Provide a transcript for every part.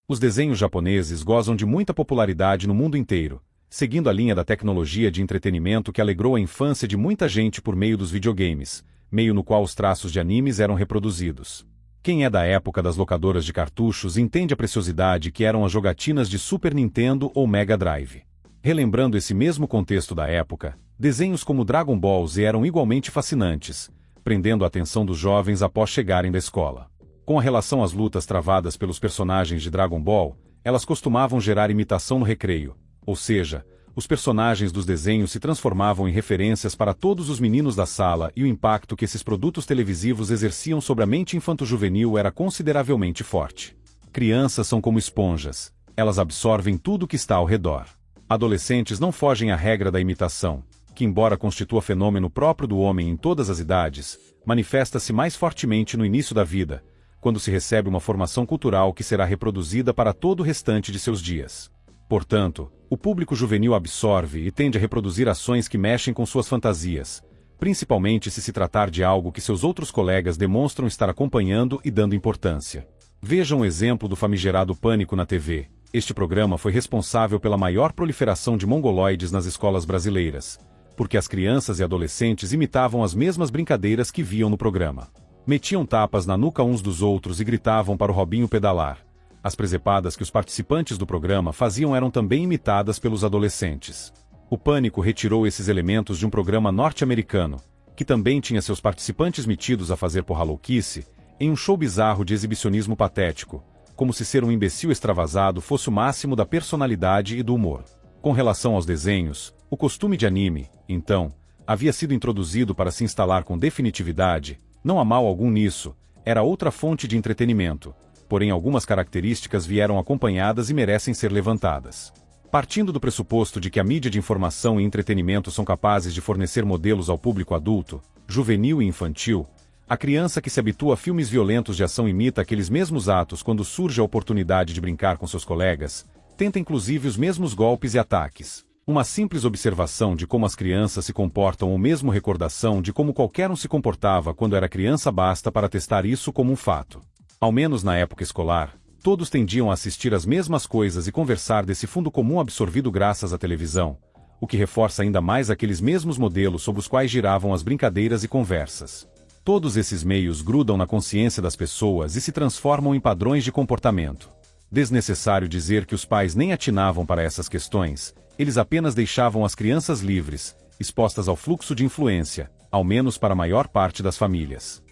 Os desenhos japoneses gozam de muita popularidade no mundo inteiro, seguindo a linha da tecnologia de entretenimento que alegrou a infância de muita gente por meio dos videogames, meio no qual os traços de animes eram reproduzidos. Quem é da época das locadoras de cartuchos entende a preciosidade que eram as jogatinas de Super Nintendo ou Mega Drive. Relembrando esse mesmo contexto da época, desenhos como Dragon Ball Z eram igualmente fascinantes, prendendo a atenção dos jovens após chegarem da escola. Com a relação às lutas travadas pelos personagens de Dragon Ball, elas costumavam gerar imitação no recreio, ou seja, os personagens dos desenhos se transformavam em referências para todos os meninos da sala e o impacto que esses produtos televisivos exerciam sobre a mente infanto-juvenil era consideravelmente forte. Crianças são como esponjas, elas absorvem tudo que está ao redor. Adolescentes não fogem à regra da imitação, que embora constitua fenômeno próprio do homem em todas as idades, manifesta-se mais fortemente no início da vida, quando se recebe uma formação cultural que será reproduzida para todo o restante de seus dias. Portanto, o público juvenil absorve e tende a reproduzir ações que mexem com suas fantasias, principalmente se tratar de algo que seus outros colegas demonstram estar acompanhando e dando importância. Vejam o exemplo do famigerado Pânico na TV. Este programa foi responsável pela maior proliferação de mongoloides nas escolas brasileiras, porque as crianças e adolescentes imitavam as mesmas brincadeiras que viam no programa. Metiam tapas na nuca uns dos outros e gritavam para o Robinho pedalar. As presepadas que os participantes do programa faziam eram também imitadas pelos adolescentes. O Pânico retirou esses elementos de um programa norte-americano, que também tinha seus participantes metidos a fazer porra-louquice, em um show bizarro de exibicionismo patético, como se ser um imbecil extravasado fosse o máximo da personalidade e do humor. Com relação aos desenhos, o costume de anime, então, havia sido introduzido para se instalar com definitividade. Não há mal algum nisso, era outra fonte de entretenimento, porém algumas características vieram acompanhadas e merecem ser levantadas. Partindo do pressuposto de que a mídia de informação e entretenimento são capazes de fornecer modelos ao público adulto, juvenil e infantil, a criança que se habitua a filmes violentos de ação imita aqueles mesmos atos quando surge a oportunidade de brincar com seus colegas, tenta inclusive os mesmos golpes e ataques. Uma simples observação de como as crianças se comportam ou mesmo recordação de como qualquer um se comportava quando era criança basta para testar isso como um fato. Ao menos na época escolar, todos tendiam a assistir às mesmas coisas e conversar desse fundo comum absorvido graças à televisão, o que reforça ainda mais aqueles mesmos modelos sob os quais giravam as brincadeiras e conversas. Todos esses meios grudam na consciência das pessoas e se transformam em padrões de comportamento. Desnecessário dizer que os pais nem atinavam para essas questões, eles apenas deixavam as crianças livres, expostas ao fluxo de influência, ao menos para a maior parte das famílias.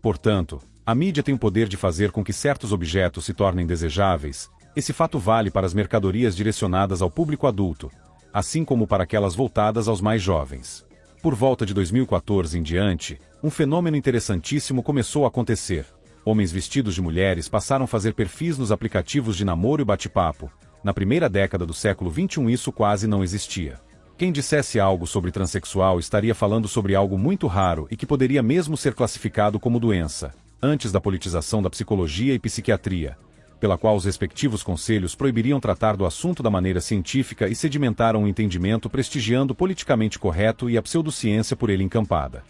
Portanto, a mídia tem o poder de fazer com que certos objetos se tornem desejáveis. Esse fato vale para as mercadorias direcionadas ao público adulto, assim como para aquelas voltadas aos mais jovens. Por volta de 2014 em diante, um fenômeno interessantíssimo começou a acontecer. Homens vestidos de mulheres passaram a fazer perfis nos aplicativos de namoro e bate-papo. Na primeira década do século XXI isso quase não existia. Quem dissesse algo sobre transexual estaria falando sobre algo muito raro e que poderia mesmo ser classificado como doença, antes da politização da psicologia e psiquiatria, pela qual os respectivos conselhos proibiriam tratar do assunto da maneira científica e sedimentaram o entendimento prestigiando o politicamente correto e a pseudociência por ele encampada.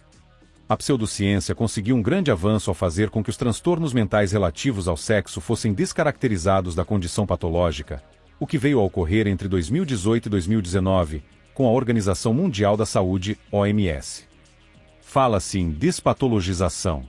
A pseudociência conseguiu um grande avanço ao fazer com que os transtornos mentais relativos ao sexo fossem descaracterizados da condição patológica, o que veio a ocorrer entre 2018 e 2019, com a Organização Mundial da Saúde, OMS. Fala-se em despatologização.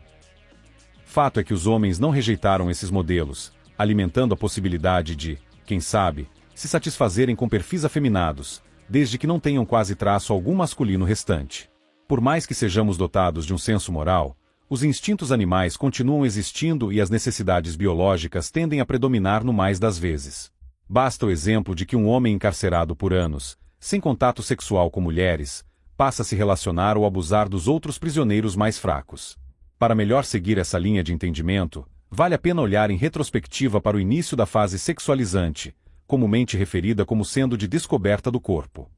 Fato é que os homens não rejeitaram esses modelos, alimentando a possibilidade de, quem sabe, se satisfazerem com perfis afeminados, desde que não tenham quase traço algum masculino restante. Por mais que sejamos dotados de um senso moral, os instintos animais continuam existindo e as necessidades biológicas tendem a predominar no mais das vezes. Basta o exemplo de que um homem encarcerado por anos, sem contato sexual com mulheres, passa a se relacionar ou abusar dos outros prisioneiros mais fracos. Para melhor seguir essa linha de entendimento, vale a pena olhar em retrospectiva para o início da fase sexualizante, comumente referida como sendo de descoberta do corpo.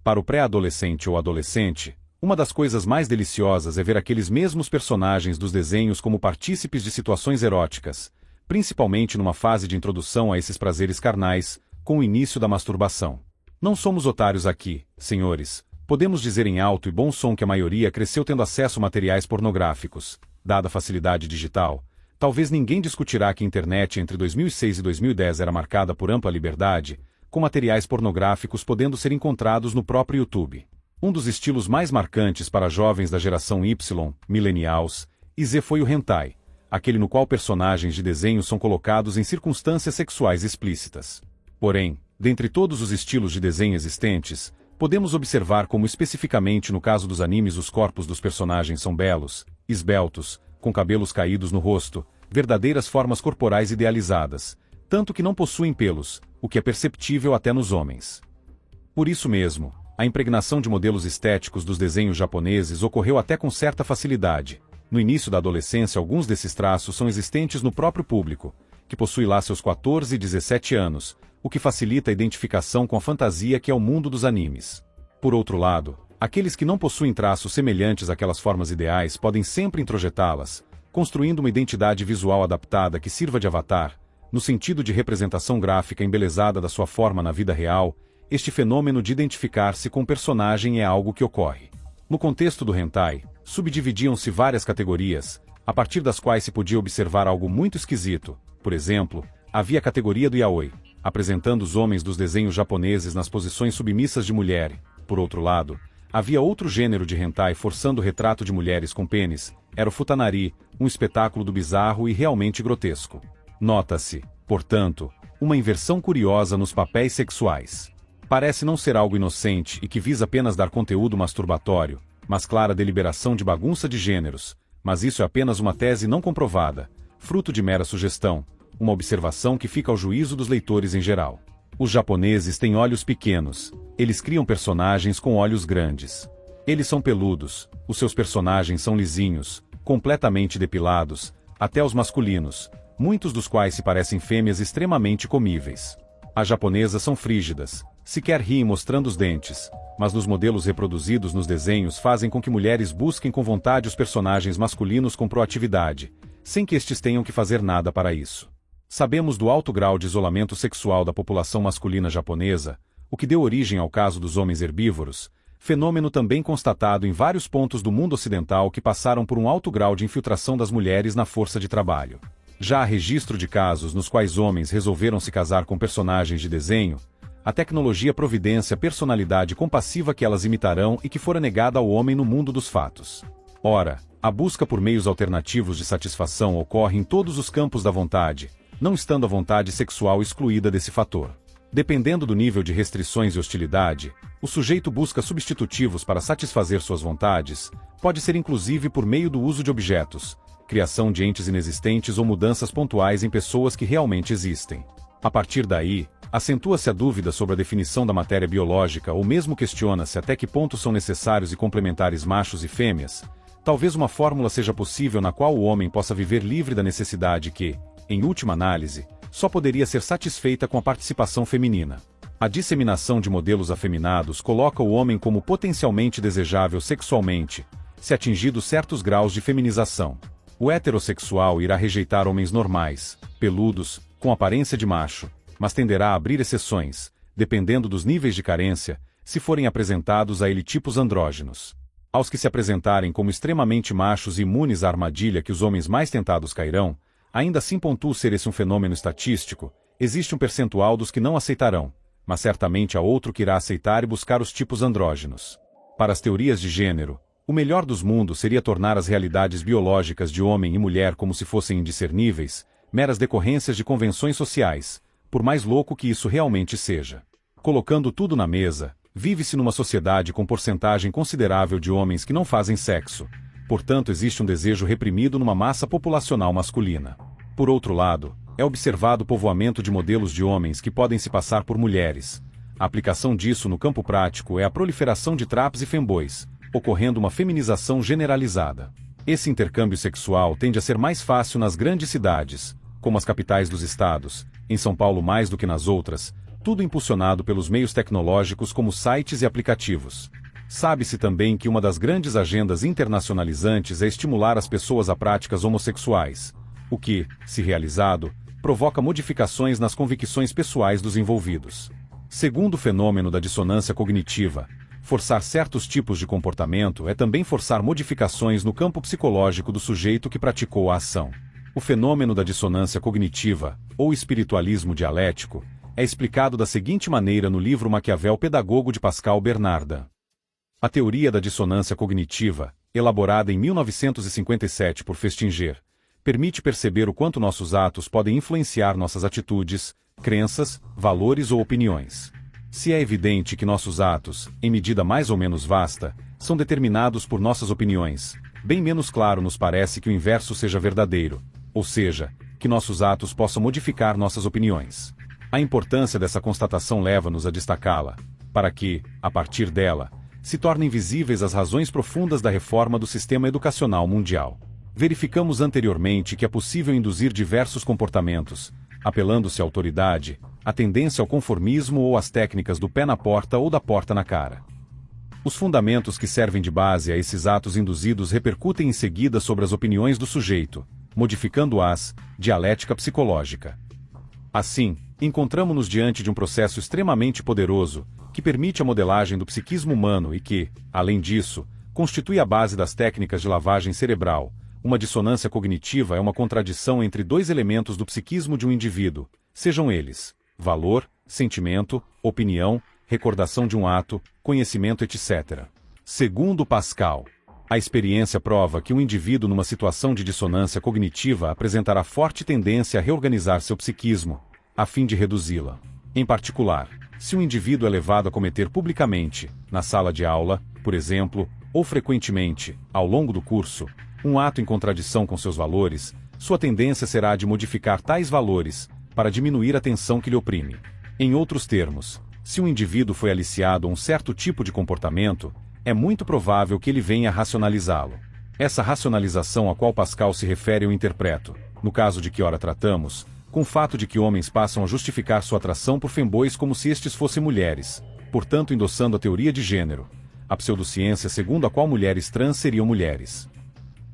Para o pré-adolescente ou adolescente, uma das coisas mais deliciosas é ver aqueles mesmos personagens dos desenhos como partícipes de situações eróticas, principalmente numa fase de introdução a esses prazeres carnais, com o início da masturbação. Não somos otários aqui, senhores. Podemos dizer em alto e bom som que a maioria cresceu tendo acesso a materiais pornográficos, dada a facilidade digital, Talvez ninguém discutirá que a internet entre 2006 e 2010 era marcada por ampla liberdade, com materiais pornográficos podendo ser encontrados no próprio YouTube. Um dos estilos mais marcantes para jovens da geração Y, millennials, e Z foi o hentai, aquele no qual personagens de desenhos são colocados em circunstâncias sexuais explícitas. Porém, dentre todos os estilos de desenho existentes, podemos observar como especificamente no caso dos animes os corpos dos personagens são belos, esbeltos, com cabelos caídos no rosto, verdadeiras formas corporais idealizadas, tanto que não possuem pelos, o que é perceptível até nos homens. Por isso mesmo, a impregnação de modelos estéticos dos desenhos japoneses ocorreu até com certa facilidade. No início da adolescência, alguns desses traços são existentes no próprio público, que possui lá seus 14 e 17 anos, o que facilita a identificação com a fantasia que é o mundo dos animes. Por outro lado, aqueles que não possuem traços semelhantes àquelas formas ideais podem sempre introjetá-las, construindo uma identidade visual adaptada que sirva de avatar, no sentido de representação gráfica embelezada da sua forma na vida real. Este fenômeno de identificar-se com o personagem é algo que ocorre. No contexto do hentai, subdividiam-se várias categorias, a partir das quais se podia observar algo muito esquisito. Por exemplo, havia a categoria do yaoi, apresentando os homens dos desenhos japoneses nas posições submissas de mulher. Por outro lado, havia outro gênero de hentai forçando o retrato de mulheres com pênis, era o futanari, um espetáculo do bizarro e realmente grotesco. Nota-se, portanto, uma inversão curiosa nos papéis sexuais. Parece não ser algo inocente e que visa apenas dar conteúdo masturbatório, mas clara deliberação de bagunça de gêneros, mas isso é apenas uma tese não comprovada, fruto de mera sugestão, uma observação que fica ao juízo dos leitores em geral. Os japoneses têm olhos pequenos, eles criam personagens com olhos grandes. Eles são peludos, os seus personagens são lisinhos, completamente depilados, até os masculinos, muitos dos quais se parecem fêmeas extremamente comíveis. As japonesas são frígidas, sequer riem mostrando os dentes, mas nos modelos reproduzidos nos desenhos fazem com que mulheres busquem com vontade os personagens masculinos com proatividade, sem que estes tenham que fazer nada para isso. Sabemos do alto grau de isolamento sexual da população masculina japonesa, o que deu origem ao caso dos homens herbívoros, fenômeno também constatado em vários pontos do mundo ocidental que passaram por um alto grau de infiltração das mulheres na força de trabalho. Já há registro de casos nos quais homens resolveram se casar com personagens de desenho. A tecnologia providencia a personalidade compassiva que elas imitarão e que fora negada ao homem no mundo dos fatos. Ora, a busca por meios alternativos de satisfação ocorre em todos os campos da vontade, não estando a vontade sexual excluída desse fator. Dependendo do nível de restrições e hostilidade, o sujeito busca substitutivos para satisfazer suas vontades, pode ser inclusive por meio do uso de objetos, criação de entes inexistentes ou mudanças pontuais em pessoas que realmente existem. A partir daí, acentua-se a dúvida sobre a definição da matéria biológica ou mesmo questiona-se até que ponto são necessários e complementares machos e fêmeas. Talvez uma fórmula seja possível na qual o homem possa viver livre da necessidade que, em última análise, só poderia ser satisfeita com a participação feminina. A disseminação de modelos afeminados coloca o homem como potencialmente desejável sexualmente, se atingidos certos graus de feminização. O heterossexual irá rejeitar homens normais, peludos, com aparência de macho, mas tenderá a abrir exceções, dependendo dos níveis de carência, se forem apresentados a ele tipos andrógenos. Aos que se apresentarem como extremamente machos e imunes à armadilha que os homens mais tentados cairão, ainda assim pontua ser esse um fenômeno estatístico, existe um percentual dos que não aceitarão, mas certamente há outro que irá aceitar e buscar os tipos andrógenos. Para as teorias de gênero, o melhor dos mundos seria tornar as realidades biológicas de homem e mulher como se fossem indiscerníveis, meras decorrências de convenções sociais, por mais louco que isso realmente seja. Colocando tudo na mesa, vive-se numa sociedade com porcentagem considerável de homens que não fazem sexo, portanto existe um desejo reprimido numa massa populacional masculina. Por outro lado, é observado o povoamento de modelos de homens que podem se passar por mulheres. A aplicação disso no campo prático é a proliferação de traps e femboys, ocorrendo uma feminização generalizada. Esse intercâmbio sexual tende a ser mais fácil nas grandes cidades, como as capitais dos estados, em São Paulo mais do que nas outras, tudo impulsionado pelos meios tecnológicos como sites e aplicativos. Sabe-se também que uma das grandes agendas internacionalizantes é estimular as pessoas a práticas homossexuais, o que, se realizado, provoca modificações nas convicções pessoais dos envolvidos. Segundo o fenômeno da dissonância cognitiva, forçar certos tipos de comportamento é também forçar modificações no campo psicológico do sujeito que praticou a ação. O fenômeno da dissonância cognitiva, ou espiritualismo dialético, é explicado da seguinte maneira no livro Maquiavel Pedagogo de Pascal Bernardin. A teoria da dissonância cognitiva, elaborada em 1957 por Festinger, permite perceber o quanto nossos atos podem influenciar nossas atitudes, crenças, valores ou opiniões. Se é evidente que nossos atos, em medida mais ou menos vasta, são determinados por nossas opiniões, bem menos claro nos parece que o inverso seja verdadeiro, ou seja, que nossos atos possam modificar nossas opiniões. A importância dessa constatação leva-nos a destacá-la, para que, a partir dela, se tornem visíveis as razões profundas da reforma do sistema educacional mundial. Verificamos anteriormente que é possível induzir diversos comportamentos, apelando-se à autoridade, à tendência ao conformismo ou às técnicas do pé na porta ou da porta na cara. Os fundamentos que servem de base a esses atos induzidos repercutem em seguida sobre as opiniões do sujeito, modificando-as, dialética psicológica. Assim, encontramo-nos diante de um processo extremamente poderoso, que permite a modelagem do psiquismo humano e que, além disso, constitui a base das técnicas de lavagem cerebral. Uma dissonância cognitiva é uma contradição entre dois elementos do psiquismo de um indivíduo, sejam eles valor, sentimento, opinião, recordação de um ato, conhecimento, etc. Segundo Pascal, a experiência prova que um indivíduo numa situação de dissonância cognitiva apresentará forte tendência a reorganizar seu psiquismo, a fim de reduzi-la. Em particular, se um indivíduo é levado a cometer publicamente, na sala de aula, por exemplo, ou frequentemente, ao longo do curso, um ato em contradição com seus valores, sua tendência será a de modificar tais valores, para diminuir a tensão que lhe oprime. Em outros termos, se um indivíduo foi aliciado a um certo tipo de comportamento, é muito provável que ele venha a racionalizá-lo. Essa racionalização a qual Pascal se refere eu interpreto, no caso de que ora tratamos, com o fato de que homens passam a justificar sua atração por femboys como se estes fossem mulheres, portanto endossando a teoria de gênero, a pseudociência segundo a qual mulheres trans seriam mulheres.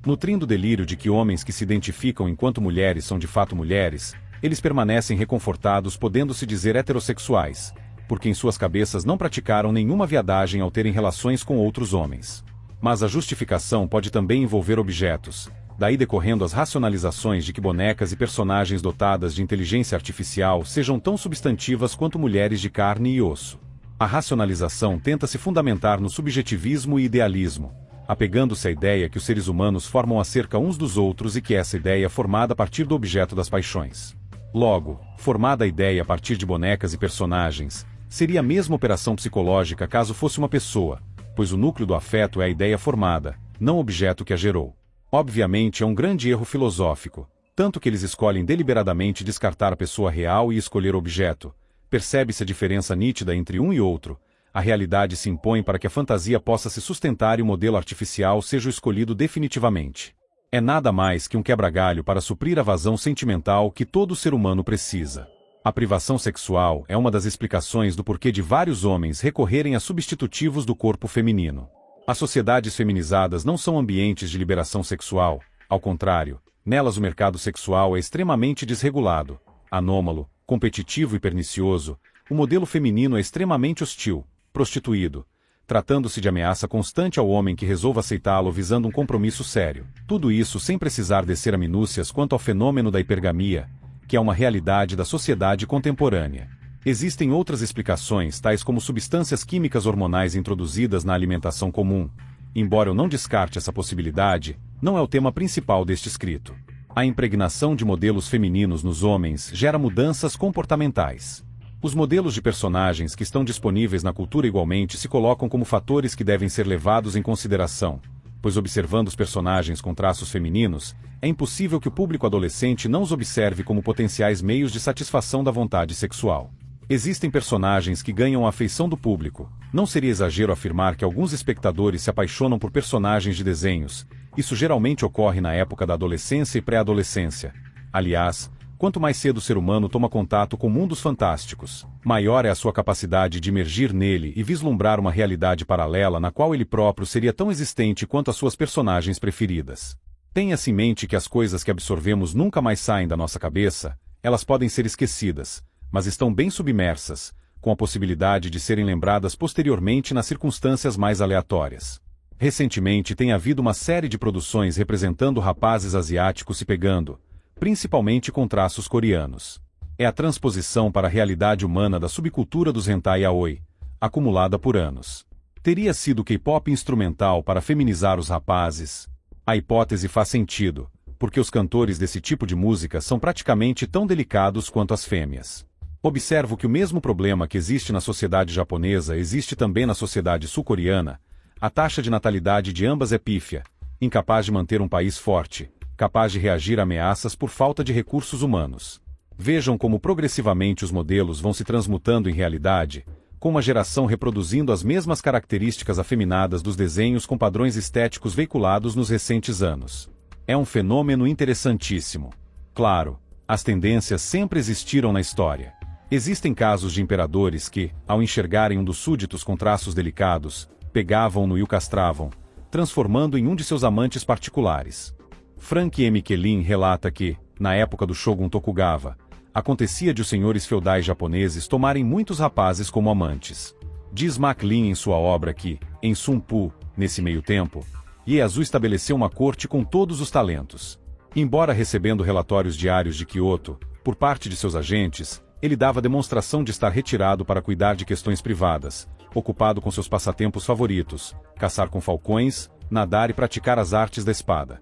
Nutrindo o delírio de que homens que se identificam enquanto mulheres são de fato mulheres, eles permanecem reconfortados podendo-se dizer heterossexuais, porque em suas cabeças não praticaram nenhuma viadagem ao terem relações com outros homens. Mas a justificação pode também envolver objetos, daí decorrendo as racionalizações de que bonecas e personagens dotadas de inteligência artificial sejam tão substantivas quanto mulheres de carne e osso. A racionalização tenta se fundamentar no subjetivismo e idealismo, apegando-se à ideia que os seres humanos formam acerca uns dos outros e que essa ideia é formada a partir do objeto das paixões. Logo, formada a ideia a partir de bonecas e personagens, seria a mesma operação psicológica caso fosse uma pessoa, pois o núcleo do afeto é a ideia formada, não o objeto que a gerou. Obviamente é um grande erro filosófico, tanto que eles escolhem deliberadamente descartar a pessoa real e escolher o objeto. Percebe-se a diferença nítida entre um e outro. A realidade se impõe para que a fantasia possa se sustentar e o modelo artificial seja o escolhido definitivamente. É nada mais que um quebra-galho para suprir a vazão sentimental que todo ser humano precisa. A privação sexual é uma das explicações do porquê de vários homens recorrerem a substitutivos do corpo feminino. As sociedades feminizadas não são ambientes de liberação sexual, ao contrário, nelas o mercado sexual é extremamente desregulado, anômalo, competitivo e pernicioso. O modelo feminino é extremamente hostil, prostituído, tratando-se de ameaça constante ao homem que resolva aceitá-lo visando um compromisso sério. Tudo isso sem precisar descer a minúcias quanto ao fenômeno da hipergamia, que é uma realidade da sociedade contemporânea. Existem outras explicações, tais como substâncias químicas hormonais introduzidas na alimentação comum. Embora eu não descarte essa possibilidade, não é o tema principal deste escrito. A impregnação de modelos femininos nos homens gera mudanças comportamentais. Os modelos de personagens que estão disponíveis na cultura igualmente se colocam como fatores que devem ser levados em consideração, pois observando os personagens com traços femininos, é impossível que o público adolescente não os observe como potenciais meios de satisfação da vontade sexual. Existem personagens que ganham a afeição do público. Não seria exagero afirmar que alguns espectadores se apaixonam por personagens de desenhos. Isso geralmente ocorre na época da adolescência e pré-adolescência. Aliás, quanto mais cedo o ser humano toma contato com mundos fantásticos, maior é a sua capacidade de imergir nele e vislumbrar uma realidade paralela na qual ele próprio seria tão existente quanto as suas personagens preferidas. Tenha-se em mente que as coisas que absorvemos nunca mais saem da nossa cabeça, elas podem ser esquecidas, mas estão bem submersas, com a possibilidade de serem lembradas posteriormente nas circunstâncias mais aleatórias. Recentemente tem havido uma série de produções representando rapazes asiáticos se pegando, principalmente com traços coreanos. É a transposição para a realidade humana da subcultura dos hentai yaoi, acumulada por anos. Teria sido o K-pop instrumental para feminizar os rapazes? A hipótese faz sentido, porque os cantores desse tipo de música são praticamente tão delicados quanto as fêmeas. Observo que o mesmo problema que existe na sociedade japonesa existe também na sociedade sul-coreana. A taxa de natalidade de ambas é pífia, incapaz de manter um país forte, capaz de reagir a ameaças por falta de recursos humanos. Vejam como progressivamente os modelos vão se transmutando em realidade, com uma geração reproduzindo as mesmas características afeminadas dos desenhos com padrões estéticos veiculados nos recentes anos. É um fenômeno interessantíssimo. Claro, as tendências sempre existiram na história. Existem casos de imperadores que, ao enxergarem um dos súditos com traços delicados, pegavam-no e o castravam, transformando em um de seus amantes particulares. Frank M. Kellin relata que, na época do Shogun Tokugawa, acontecia de os senhores feudais japoneses tomarem muitos rapazes como amantes. Diz MacLean em sua obra que, em Sun Pu, nesse meio tempo, Ieyasu estabeleceu uma corte com todos os talentos. Embora recebendo relatórios diários de Kyoto, por parte de seus agentes, ele dava demonstração de estar retirado para cuidar de questões privadas, ocupado com seus passatempos favoritos, caçar com falcões, nadar e praticar as artes da espada.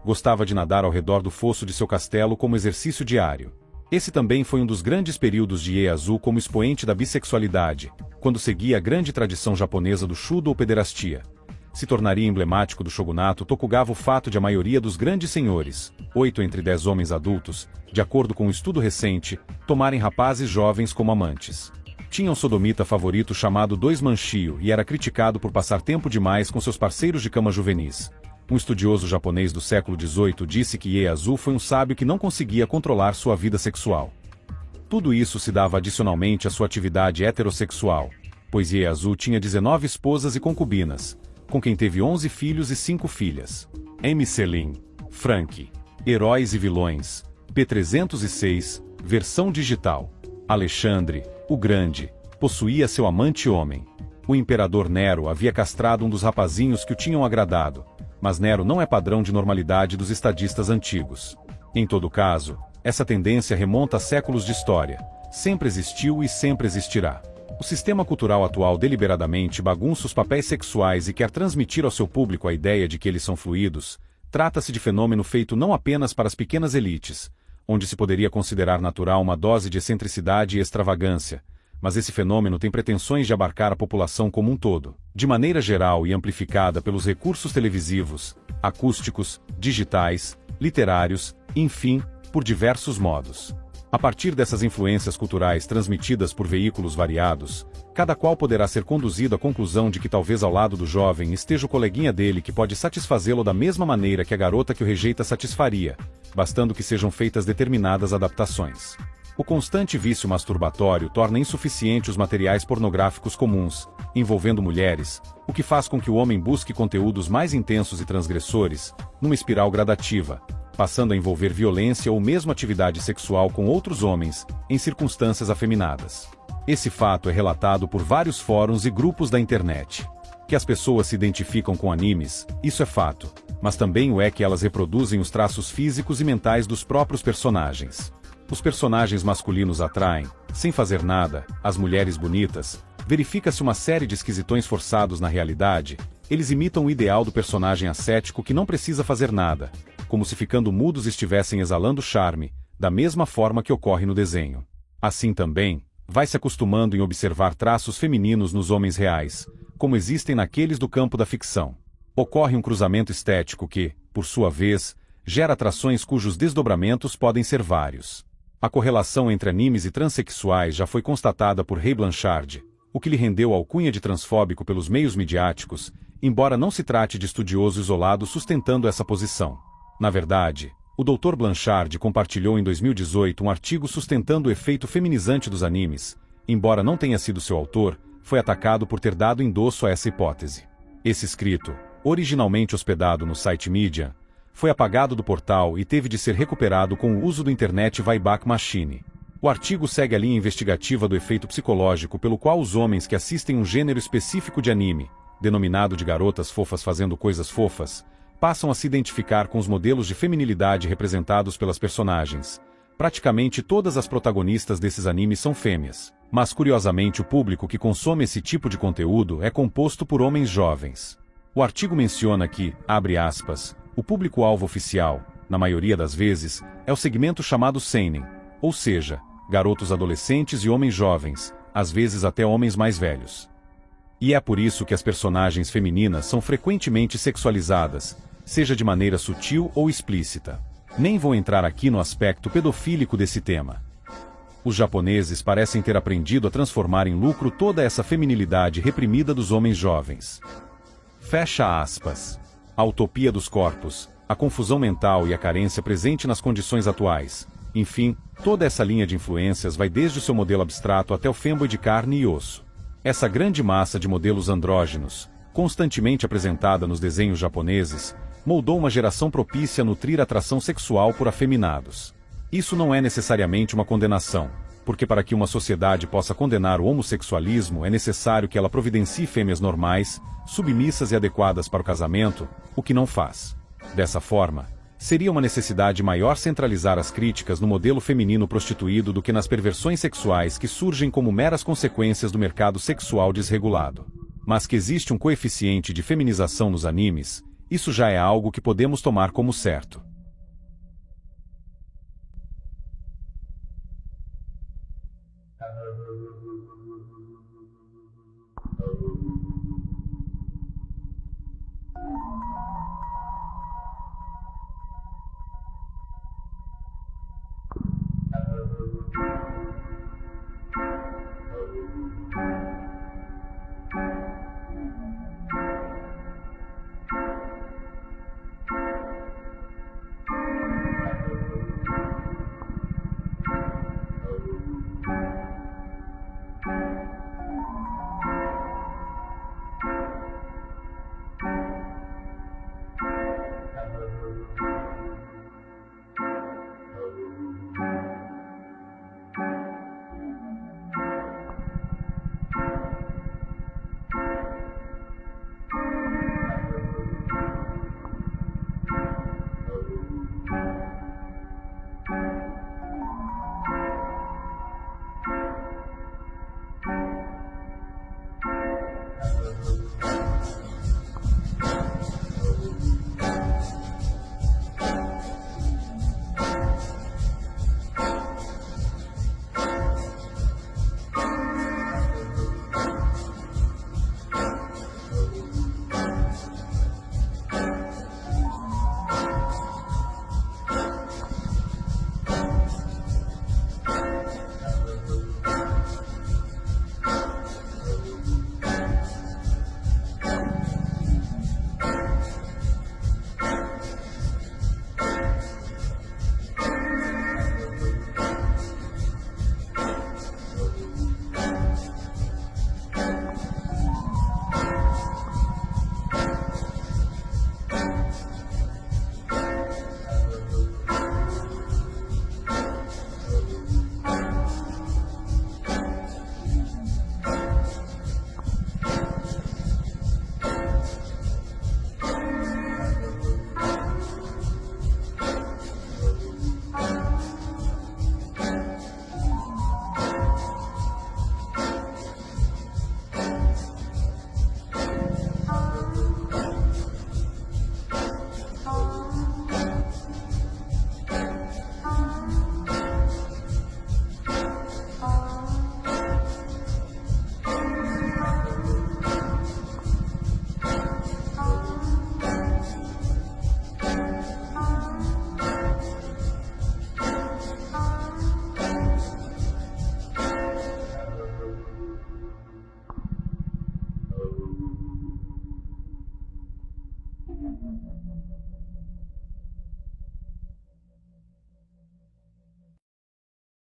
Gostava de nadar ao redor do fosso de seu castelo como exercício diário. Esse também foi um dos grandes períodos de Ieyasu como expoente da bissexualidade, quando seguia a grande tradição japonesa do shudo ou pederastia. Se tornaria emblemático do shogunato Tokugawa o fato de a maioria dos grandes senhores, 8 entre 10 homens adultos, de acordo com um estudo recente, tomarem rapazes jovens como amantes. Tinha um sodomita favorito chamado Dois Manchio e era criticado por passar tempo demais com seus parceiros de cama juvenis. Um estudioso japonês do século XVIII disse que Ieyasu foi um sábio que não conseguia controlar sua vida sexual. Tudo isso se dava adicionalmente à sua atividade heterossexual, pois Ieyasu tinha 19 esposas e concubinas, com quem teve 11 filhos e 5 filhas. M. Selim, Frank, Heróis e Vilões, p306, versão digital. Alexandre, o Grande, possuía seu amante homem. O imperador Nero havia castrado um dos rapazinhos que o tinham agradado, mas Nero não é padrão de normalidade dos estadistas antigos. Em todo caso, essa tendência remonta a séculos de história, sempre existiu e sempre existirá. O sistema cultural atual deliberadamente bagunça os papéis sexuais e quer transmitir ao seu público a ideia de que eles são fluidos. Trata-se de fenômeno feito não apenas para as pequenas elites, onde se poderia considerar natural uma dose de excentricidade e extravagância, mas esse fenômeno tem pretensões de abarcar a população como um todo, de maneira geral e amplificada pelos recursos televisivos, acústicos, digitais, literários, enfim, por diversos modos. A partir dessas influências culturais transmitidas por veículos variados, cada qual poderá ser conduzido à conclusão de que talvez ao lado do jovem esteja o coleguinha dele que pode satisfazê-lo da mesma maneira que a garota que o rejeita satisfaria, bastando que sejam feitas determinadas adaptações. O constante vício masturbatório torna insuficiente os materiais pornográficos comuns, envolvendo mulheres, o que faz com que o homem busque conteúdos mais intensos e transgressores, numa espiral gradativa, passando a envolver violência ou mesmo atividade sexual com outros homens, em circunstâncias afeminadas. Esse fato é relatado por vários fóruns e grupos da internet. Que as pessoas se identificam com animes, isso é fato, mas também o é que elas reproduzem os traços físicos e mentais dos próprios personagens. Os personagens masculinos atraem, sem fazer nada, as mulheres bonitas. Verifica-se uma série de esquisitões forçados na realidade. Eles imitam o ideal do personagem ascético que não precisa fazer nada, como se ficando mudos estivessem exalando charme, da mesma forma que ocorre no desenho. Assim também, vai se acostumando em observar traços femininos nos homens reais, como existem naqueles do campo da ficção. Ocorre um cruzamento estético que, por sua vez, gera atrações cujos desdobramentos podem ser vários. A correlação entre animes e transexuais já foi constatada por Ray Blanchard, o que lhe rendeu a alcunha de transfóbico pelos meios midiáticos, embora não se trate de estudioso isolado sustentando essa posição. Na verdade, o Dr. Blanchard compartilhou em 2018 um artigo sustentando o efeito feminizante dos animes. Embora não tenha sido seu autor, foi atacado por ter dado endosso a essa hipótese. Esse escrito, originalmente hospedado no site Medium, foi apagado do portal e teve de ser recuperado com o uso do Internet Wayback Machine. O artigo segue a linha investigativa do efeito psicológico pelo qual os homens que assistem um gênero específico de anime, denominado de garotas fofas fazendo coisas fofas, passam a se identificar com os modelos de feminilidade representados pelas personagens. Praticamente todas as protagonistas desses animes são fêmeas, mas curiosamente o público que consome esse tipo de conteúdo é composto por homens jovens. O artigo menciona que, abre aspas, o público-alvo oficial, na maioria das vezes, é o segmento chamado seinen, ou seja, garotos adolescentes e homens jovens, às vezes até homens mais velhos. E é por isso que as personagens femininas são frequentemente sexualizadas, seja de maneira sutil ou explícita. Nem vou entrar aqui no aspecto pedofílico desse tema. Os japoneses parecem ter aprendido a transformar em lucro toda essa feminilidade reprimida dos homens jovens. Fecha aspas. A utopia dos corpos, a confusão mental e a carência presente nas condições atuais. Enfim, toda essa linha de influências vai desde o seu modelo abstrato até o femboy de carne e osso. Essa grande massa de modelos andrógenos, constantemente apresentada nos desenhos japoneses, moldou uma geração propícia a nutrir atração sexual por afeminados. Isso não é necessariamente uma condenação, porque para que uma sociedade possa condenar o homossexualismo é necessário que ela providencie fêmeas normais, submissas e adequadas para o casamento, o que não faz. Dessa forma, seria uma necessidade maior centralizar as críticas no modelo feminino prostituído do que nas perversões sexuais que surgem como meras consequências do mercado sexual desregulado. Mas que existe um coeficiente de feminização nos animes, isso já é algo que podemos tomar como certo.